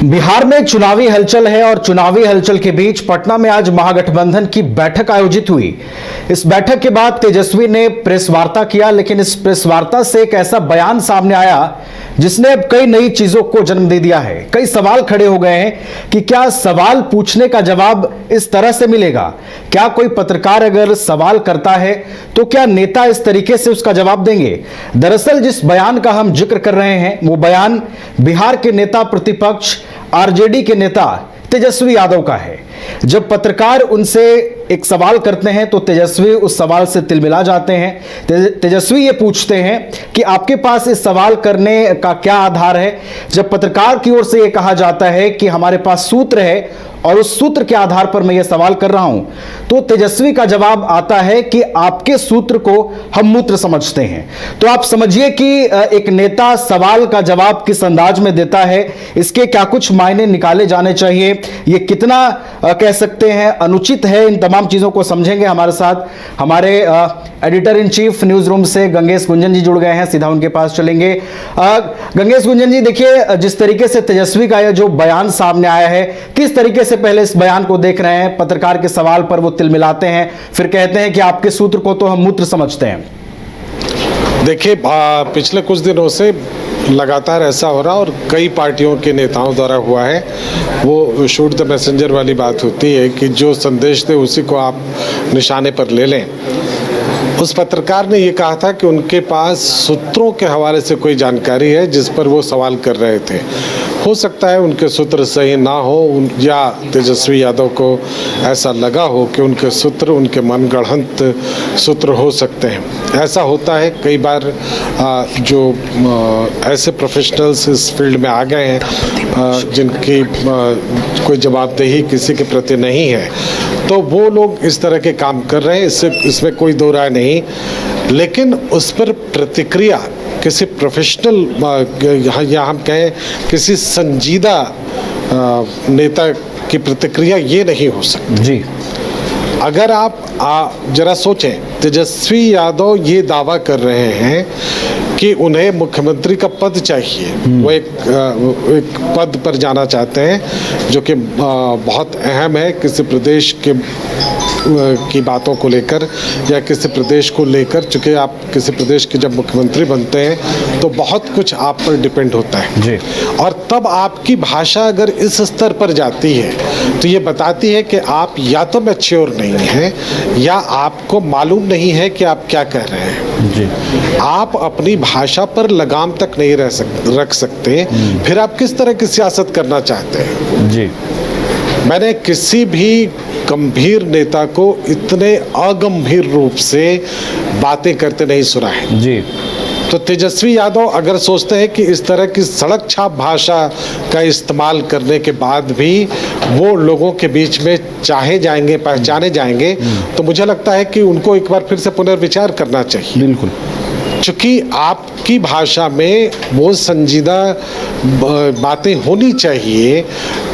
बिहार में चुनावी हलचल है और चुनावी हलचल के बीच पटना में आज महागठबंधन की बैठक आयोजित हुई। इस बैठक के बाद तेजस्वी ने प्रेस वार्ता किया, लेकिन इस प्रेस वार्ता से एक ऐसा बयान सामने आया जिसने अब कई नई चीजों को जन्म दे दिया है। कई सवाल खड़े हो गए हैं कि क्या सवाल पूछने का जवाब इस तरह से मिलेगा? क्या कोई पत्रकार अगर सवाल करता है तो क्या नेता इस तरीके से उसका जवाब देंगे? दरअसल जिस बयान का हम जिक्र कर रहे हैं वो बयान बिहार के नेता प्रतिपक्ष आरजेडी के नेता तेजस्वी यादव का है। जब पत्रकार उनसे एक सवाल करते हैं तो तेजस्वी उस सवाल से तिलमिला जाते हैं। तेजस्वी ये पूछते हैं कि आपके पास इस सवाल करने का क्या आधार है? जब पत्रकार की ओर से ये कहा जाता है कि हमारे पास सूत्र है और उस सूत्र के आधार पर मैं ये सवाल कर रहा हूं, तो तेजस्वी का जवाब आता है कि आपके सूत्र को हम मूत्र समझते हैं। तो आप समझिए कि एक नेता सवाल का जवाब किस अंदाज में देता है, इसके क्या कुछ मायने निकाले जाने चाहिए, ये कितना कह सकते हैं अनुचित है। इन तमाम चीजों को समझेंगे। हमारे साथ हमारे editor in chief news room से गंगेश गुंजन जी जुड़ गए हैं, सीधा उनके पास चलेंगे। गंगेश गुंजन जी, देखिए जिस तरीके से तेजस्वी का यह जो बयान सामने आया है, किस तरीके से पहले इस बयान को देख रहे हैं? पत्रकार के सवाल पर वो तिलमिलाते हैं, फिर कहते हैं कि आपके सूत्र को तो हम मूत्र समझते हैं। देखिए, पिछले कुछ दिनों से लगातार ऐसा हो रहा और कई पार्टियों के नेताओं द्वारा हुआ है। वो शूट द मैसेंजर वाली बात होती है कि जो संदेश दे उसी को आप निशाने पर ले लें। उस पत्रकार ने ये कहा था कि उनके पास सूत्रों के हवाले से कोई जानकारी है जिस पर वो सवाल कर रहे थे। हो सकता है उनके सूत्र सही ना हो, या तेजस्वी यादव को ऐसा लगा हो कि उनके सूत्र उनके मनगढ़ंत सूत्र हो सकते हैं। ऐसा होता है कई बार। जो ऐसे प्रोफेशनल्स इस फील्ड में आ गए हैं जिनकी कोई जवाबदेही किसी के प्रति नहीं है, तो वो लोग इस तरह के काम कर रहे हैं, इसमें कोई दो राय नहीं। लेकिन उस पर प्रतिक्रिया किसी प्रोफेशनल या हम कहें किसी संजीदा नेता की प्रतिक्रिया ये नहीं हो सकती जी। अगर आप जरा सोचें, तेजस्वी यादव ये दावा कर रहे हैं कि उन्हें मुख्यमंत्री का पद चाहिए। वो एक पद पर जाना चाहते हैं जो कि बहुत अहम है किसी प्रदेश की बातों को लेकर या किसी प्रदेश को लेकर। चूँकि आप किसी प्रदेश के जब मुख्यमंत्री बनते हैं तो बहुत कुछ आप पर डिपेंड होता है जी। और तब आपकी भाषा अगर इस स्तर पर जाती है तो ये बताती है कि आप या तो मैच्योर नहीं हैं या आपको मालूम नहीं है कि आप क्या कह रहे हैं जी। आप अपनी भाषा पर लगाम तक नहीं रख सकते, फिर आप किस तरह की सियासत करना चाहते हैं जी। मैंने किसी भी गंभीर नेता को इतने अगंभीर रूप से बातें करते नहीं सुना है जी। तो तेजस्वी यादव अगर सोचते हैं कि इस तरह की सड़क छाप भाषा का इस्तेमाल करने के बाद भी वो लोगों के बीच में चाहे जाएंगे, पहचाने जाएंगे, तो मुझे लगता है कि उनको एक बार फिर से पुनर्विचार करना चाहिए। बिल्कुल, चूँकि आपकी भाषा में वो संजीदा बातें होनी चाहिए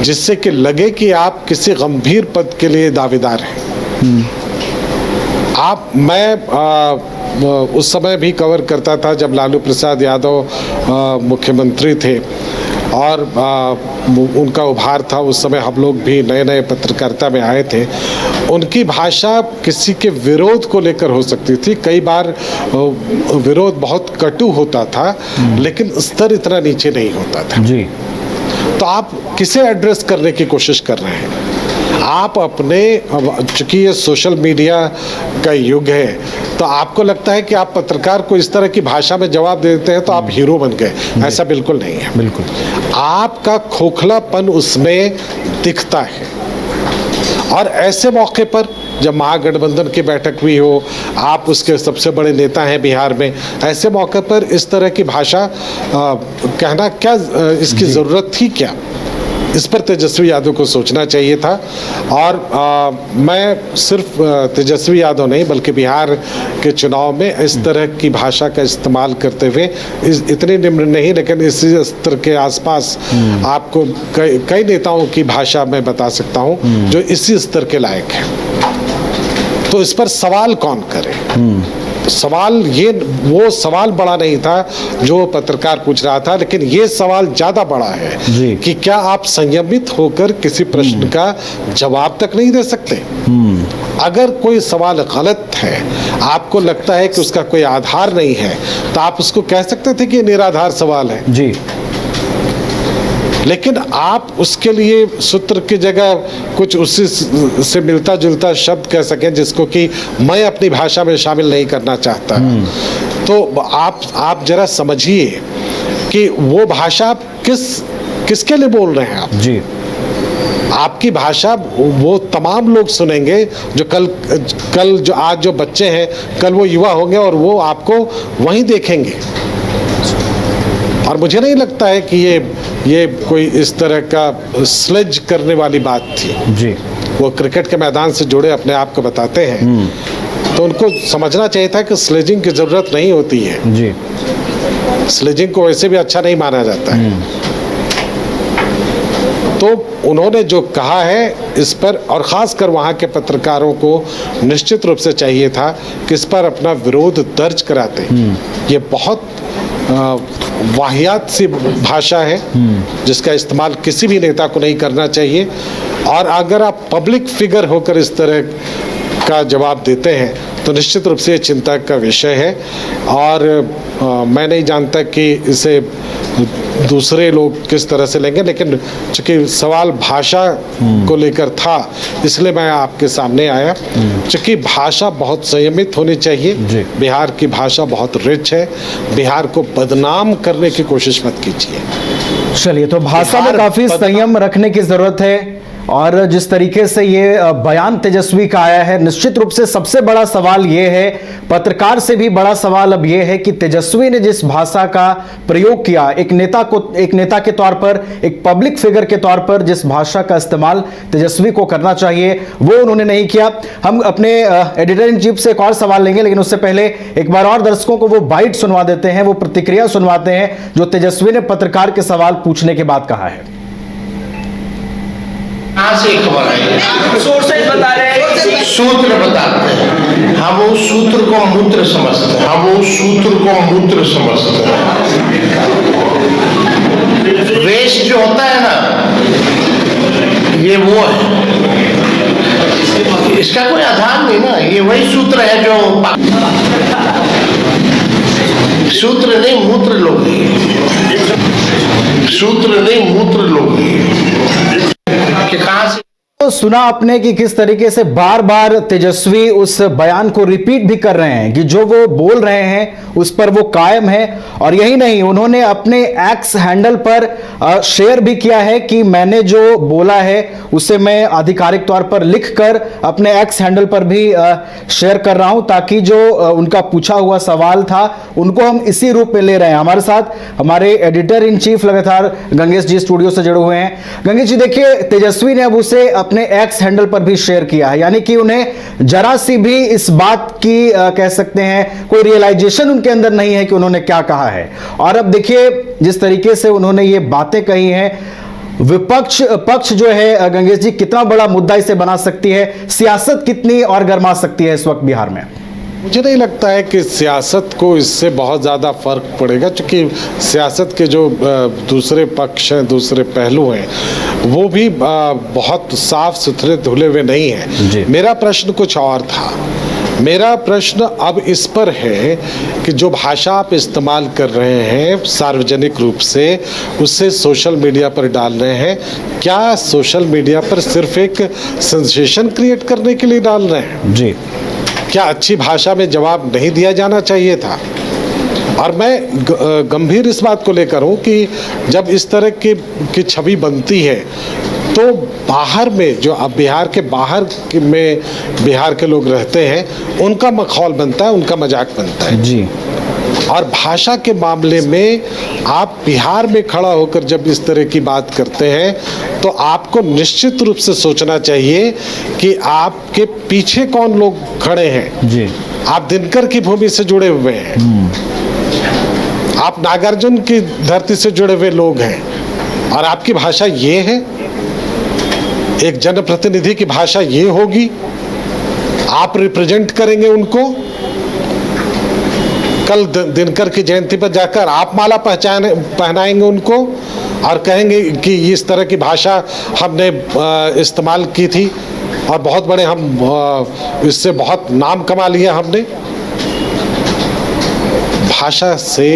जिससे कि लगे कि आप किसी गंभीर पद के लिए दावेदार हैं। मैं उस समय भी कवर करता था जब लालू प्रसाद यादव मुख्यमंत्री थे और उनका उभार था। उस समय हम लोग भी नए नए पत्रकारिता में आए थे। उनकी भाषा किसी के विरोध को लेकर हो सकती थी, कई बार विरोध बहुत कटु होता था, लेकिन स्तर इतना नीचे नहीं होता था जी। तो आप किसे एड्रेस करने की कोशिश कर रहे हैं? आप अपने, चूंकि ये सोशल मीडिया का युग है, तो आपको लगता है कि आप पत्रकार को इस तरह की भाषा में जवाब देते हैं तो आप हीरो बन गए। ऐसा बिल्कुल नहीं है। बिल्कुल, आपका खोखलापन उसमें दिखता है। और ऐसे मौके पर जब महागठबंधन की बैठक हुई हो, आप उसके सबसे बड़े नेता हैं बिहार में, ऐसे मौके पर इस तरह की भाषा कहना क्या, इसकी ज़रूरत थी क्या? इस पर तेजस्वी यादव को सोचना चाहिए था। और मैं सिर्फ तेजस्वी यादव नहीं बल्कि बिहार के चुनाव में इस तरह की भाषा का इस्तेमाल करते हुए इतने निम्न नहीं लेकिन इसी स्तर के आसपास आपको कई नेताओं की भाषा मैं बता सकता हूं जो इसी स्तर के लायक है। तो इस पर सवाल कौन करे? सवाल ये वो सवाल बड़ा नहीं था जो पत्रकार पूछ रहा था, लेकिन ये सवाल ज्यादा बड़ा है जी। कि क्या आप संयमित होकर किसी प्रश्न का जवाब तक नहीं दे सकते? अगर कोई सवाल गलत है, आपको लगता है कि उसका कोई आधार नहीं है, तो आप उसको कह सकते थे कि ये निराधार सवाल है। जी। लेकिन आप उसके लिए सूत्र की जगह कुछ उसी से मिलता जुलता शब्द कह सकें जिसको कि मैं अपनी भाषा में शामिल नहीं करना चाहता, तो आप जरा समझिए कि वो भाषा आप किसके लिए बोल रहे हैं आप? जी। आपकी भाषा वो तमाम लोग सुनेंगे जो कल जो आज जो बच्चे हैं, कल वो युवा होंगे और वो आपको वहीं देखेंगे। और मुझे नहीं लगता है कि ये कोई इस तरह का स्लेज करने वाली बात थी। जी। वो क्रिकेट के मैदान से जुड़े अपने आप को बताते हैं, तो उनको समझना चाहिए था कि स्लेजिंग की जरूरत नहीं होती है। जी। स्लेजिंग को वैसे भी अच्छा नहीं माना जाता है। तो उन्होंने जो कहा है इस पर, और ख़ासकर वहाँ के पत्रकारों को निश्चित रूप से चाहिए था कि इस पर अपना विरोध दर्ज कराते। ये बहुत वाहियात सी भाषा है जिसका इस्तेमाल किसी भी नेता को नहीं करना चाहिए। और अगर आप पब्लिक फिगर होकर इस तरह का जवाब देते हैं तो निश्चित रूप से चिंता का विषय है। और मैं नहीं जानता कि इसे दूसरे लोग किस तरह से लेंगे, लेकिन चूंकि सवाल भाषा को लेकर था इसलिए मैं आपके सामने आया। चूंकि भाषा बहुत संयमित होनी चाहिए, बिहार की भाषा बहुत रिच है, बिहार को बदनाम करने की कोशिश मत कीजिए। चलिए, तो भाषा में काफी संयम रखने की जरूरत है। और जिस तरीके से ये बयान तेजस्वी का आया है, निश्चित रूप से सबसे बड़ा सवाल ये है, पत्रकार से भी बड़ा सवाल अब ये है कि तेजस्वी ने जिस भाषा का प्रयोग किया, एक नेता के तौर पर, एक पब्लिक फिगर के तौर पर जिस भाषा का इस्तेमाल तेजस्वी को करना चाहिए वो उन्होंने नहीं किया। हम अपने एडिटर इन चीफ से एक और सवाल लेंगे, लेकिन उससे पहले एक बार और दर्शकों को वो बाइट सुनवा देते हैं, वो प्रतिक्रिया सुनवाते हैं जो तेजस्वी ने पत्रकार के सवाल पूछने के बाद कहा है। कहाँ से खबर आई? सोर्सेज बता रहे हैं, सूत्र बताते हैं। हम उस सूत्र को मूत्र समझते हैं, हम उस सूत्र को मूत्र समझते हैं। वेस्ट जो होता है ना, ये वो है, इसका कोई आधार नहीं ना। ये वही सूत्र है जो सूत्र नहीं मूत्र लोग, सूत्र नहीं मूत्र लोग कि कहां से। तो सुना आपने कि किस तरीके से बार बार तेजस्वी उस बयान को रिपीट भी कर रहे हैं कि जो वो बोल रहे हैं उस पर वो कायम है। और यही नहीं, उन्होंने अपने एक्स हैंडल पर शेयर भी किया है कि मैंने जो बोला है उसे मैं आधिकारिक तौर पर लिखकर अपने एक्स हैंडल पर भी शेयर कर रहा हूं, ताकि जो उनका पूछा हुआ सवाल था उनको हम इसी रूप में ले रहे हैं। हमारे साथ हमारे एडिटर इन चीफ लगातार गंगेश जी स्टूडियो से जुड़े हुए हैं। गंगेश जी, देखिए, तेजस्वी ने अब उसे अपने एक्स हैंडल पर भी शेयर किया है, यानी कि उन्हें जरा सी भी इस बात की कह सकते हैं कोई रियलाइजेशन उनके अंदर नहीं है कि उन्होंने क्या कहा है। और अब देखिए जिस तरीके से उन्होंने ये बातें कही हैं, पक्ष जो है गंगेश जी, कितना बड़ा मुद्दा इसे बना सकती है, सियासत कितनी और गर्मा सकती है इस वक्त बिहार में? मुझे नहीं लगता है कि सियासत को इससे बहुत ज़्यादा फर्क पड़ेगा, क्योंकि सियासत के जो दूसरे पक्ष हैं, दूसरे पहलू हैं, वो भी बहुत साफ सुथरे धुले हुए नहीं हैं। मेरा प्रश्न कुछ और था। मेरा प्रश्न अब इस पर है कि जो भाषा आप इस्तेमाल कर रहे हैं सार्वजनिक रूप से, उससे सोशल मीडिया पर डाल रहे हैं, क्या सोशल मीडिया पर सिर्फ एक सेंसेशन क्रिएट करने के लिए डाल रहे हैं? जी। क्या अच्छी भाषा में जवाब नहीं दिया जाना चाहिए था? और मैं गंभीर इस बात को लेकर हूँ कि जब इस तरह की छवि बनती है तो बाहर में जो अब बिहार के बाहर में बिहार के लोग रहते हैं उनका मखौल बनता है, उनका मजाक बनता है। जी। और भाषा के मामले में आप बिहार में खड़ा होकर जब इस तरह की बात करते हैं तो आपको निश्चित रूप से सोचना चाहिए कि आपके पीछे कौन लोग खड़े हैं। जी। आप दिनकर की भूमि से जुड़े हुए हैं, आप नागार्जुन की धरती से जुड़े हुए लोग हैं, और आपकी भाषा ये है, एक जनप्रतिनिधि की भाषा ये होगी, आप रिप्रेजेंट करेंगे उनको। कल दिनकर की जयंती पर जाकर आप माला पहनाएंगे उनको और कहेंगे कि इस तरह की भाषा हमने इस्तेमाल की थी और बहुत बड़े हम इससे बहुत नाम कमा लिया हमने। भाषा से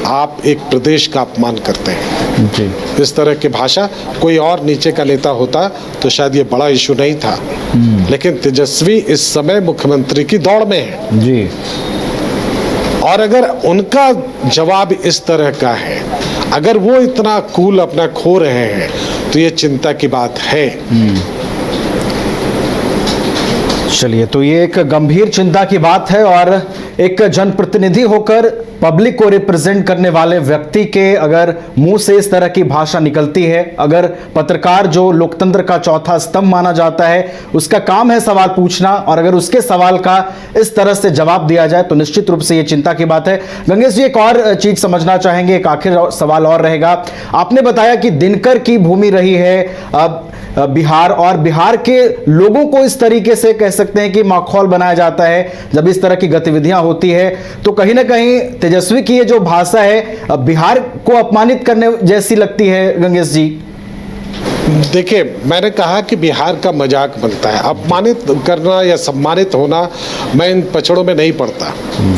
आप एक प्रदेश का अपमान करते हैं जी। इस तरह की भाषा कोई और नीचे का नेता होता तो शायद ये बड़ा इशू नहीं था, लेकिन तेजस्वी इस समय मुख्यमंत्री की दौड़ में है जी। और अगर उनका जवाब इस तरह का है, अगर वो इतना कूल अपना खो रहे हैं तो ये चिंता की बात है। चलिए, तो ये एक गंभीर चिंता की बात है और एक जनप्रतिनिधि होकर पब्लिक को रिप्रेजेंट करने वाले व्यक्ति के अगर मुंह से इस तरह की भाषा निकलती है, अगर पत्रकार जो लोकतंत्र का चौथा स्तंभ माना जाता है उसका काम है सवाल पूछना, और अगर उसके सवाल का इस तरह से जवाब दिया जाए तो निश्चित रूप से ये चिंता की बात है। गंगेश जी, एक और चीज समझना चाहेंगे, एक आखिर सवाल और रहेगा। आपने बताया कि दिनकर की भूमि रही है बिहार, और बिहार के लोगों को इस तरीके से कह सकते हैं कि माहौल बनाया जाता है जब इस तरह की गतिविधियां होती है, तो कहीं ना कहीं तेजस्वी की ये जो भाषा है बिहार को अपमानित करने जैसी लगती है। गंगेश जी, देखिए, मैंने कहा कि बिहार का मजाक बनता है। अपमानित करना या सम्मानित होना मैं इन पचड़ों में नहीं पड़ता।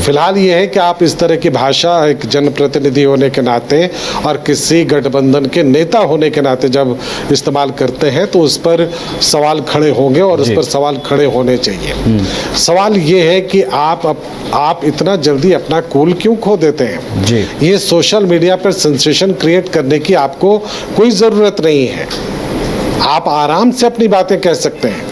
फिलहाल ये है कि आप इस तरह की भाषा एक जनप्रतिनिधि होने के नाते और किसी गठबंधन के नेता होने के नाते जब इस्तेमाल करते हैं तो उस पर सवाल खड़े होंगे और उस पर सवाल खड़े होने चाहिए। सवाल ये है कि आप इतना जल्दी अपना कूल क्यों खो देते हैं जी। ये सोशल मीडिया पर सेंसेशन क्रिएट करने की आपको कोई ज़रूरत नहीं है। आप आराम से अपनी बातें कह सकते हैं।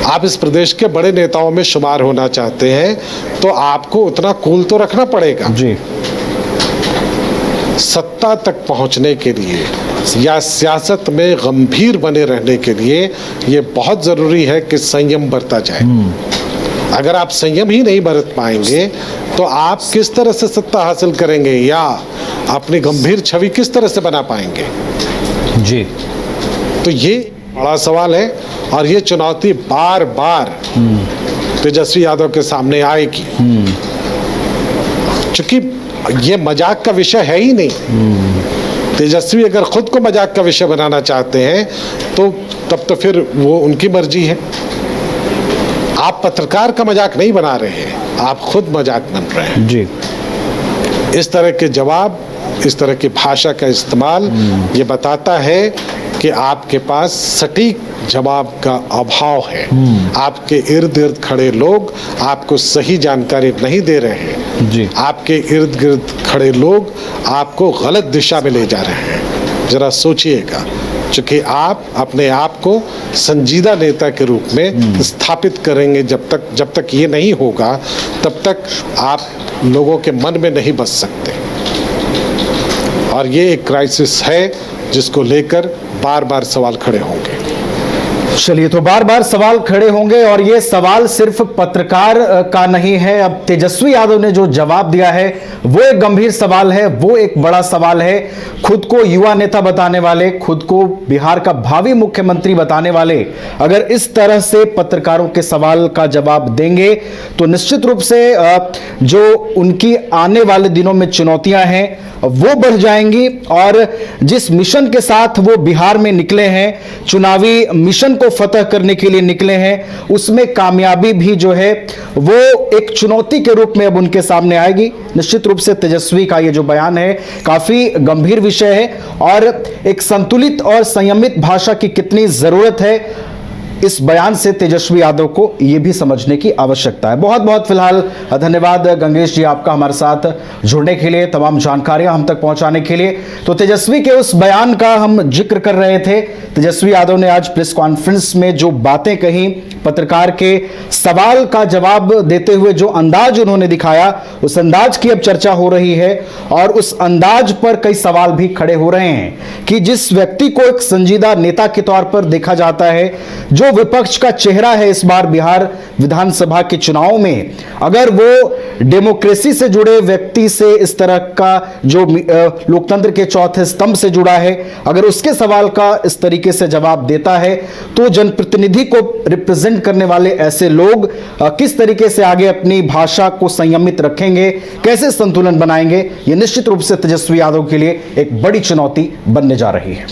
आप इस प्रदेश के बड़े नेताओं में शुमार होना चाहते हैं तो आपको उतना कूल तो रखना पड़ेगा जी। सत्ता तक पहुंचने के लिए या सियासत में गंभीर बने रहने के लिए ये बहुत ज़रूरी है कि संयम बरता जाए। अगर आप संयम ही नहीं बरत पाएंगे तो आप किस तरह से सत्ता हासिल करेंगे या अपनी गंभीर छवि किस तरह से बना पाएंगे जी। तो ये बड़ा सवाल है और ये चुनौती बार बार तेजस्वी यादव के सामने आएगी, क्योंकि ये मजाक का विषय है ही नहीं। तेजस्वी अगर खुद को मजाक का विषय बनाना चाहते हैं तो तब तो फिर वो उनकी मर्जी है। आप पत्रकार का मजाक नहीं बना रहे हैं, आप खुद मजाक बन रहे हैं जी। इस तरह के जवाब, इस तरह की भाषा का इस्तेमाल ये बताता है कि आपके पास सटीक जवाब का अभाव है। आपके इर्द गिर्द खड़े लोग आपको सही जानकारी नहीं दे रहे हैं जी। आपके इर्द गिर्द खड़े लोग आपको गलत दिशा में ले जा रहे हैं। जरा सोचिएगा, क्योंकि आप अपने आप को संजीदा नेता के रूप में स्थापित करेंगे। जब तक ये नहीं होगा तब तक आप लोगों के मन में नहीं बस सकते। और ये एक क्राइसिस है जिसको लेकर बार बार सवाल खड़े होंगे। चलिए, तो बार बार सवाल खड़े होंगे और ये सवाल सिर्फ पत्रकार का नहीं है। अब तेजस्वी यादव ने जो जवाब दिया है वो एक गंभीर सवाल है, वो एक बड़ा सवाल है। खुद को युवा नेता बताने वाले, खुद को बिहार का भावी मुख्यमंत्री बताने वाले अगर इस तरह से पत्रकारों के सवाल का जवाब देंगे तो निश्चित रूप से जो उनकी आने वाले दिनों में चुनौतियां हैं वो बढ़ जाएंगी। और जिस मिशन के साथ वो बिहार में निकले हैं, चुनावी मिशन को फतह करने के लिए निकले हैं, उसमें कामयाबी भी जो है वो एक चुनौती के रूप में अब उनके सामने आएगी। निश्चित रूप से तेजस्वी का ये जो बयान है काफी गंभीर विषय है और एक संतुलित और संयमित भाषा की कितनी जरूरत है इस बयान से तेजस्वी यादव को यह भी समझने की आवश्यकता है। बहुत बहुत फिलहाल धन्यवाद गंगेश जी आपका हमारे साथ जुड़ने के लिए, तमाम जानकारियां हम तक पहुंचाने के लिए। तो तेजस्वी के उस बयान का हम जिक्र कर रहे थे। तेजस्वी यादव ने आज प्रेस कॉन्फ्रेंस में जो बातें कही, पत्रकार के सवाल का जवाब देते हुए जो अंदाज उन्होंने दिखाया, उस अंदाज की अब चर्चा हो रही है और उस अंदाज पर कई सवाल भी खड़े हो रहे हैं कि जिस व्यक्ति को एक संजीदा नेता के तौर पर देखा जाता है, जो विपक्ष का चेहरा है इस बार बिहार विधानसभा के चुनाव में, अगर वो डेमोक्रेसी से जुड़े व्यक्ति से इस तरह का जो लोकतंत्र के चौथे स्तंभ से जुड़ा है, अगर उसके सवाल का इस तरीके से जवाब देता है तो जनप्रतिनिधि को रिप्रेजेंट अटेंड करने वाले ऐसे लोग किस तरीके से आगे अपनी भाषा को संयमित रखेंगे, कैसे संतुलन बनाएंगे, ये निश्चित रूप से तेजस्वी यादव के लिए एक बड़ी चुनौती बनने जा रही है।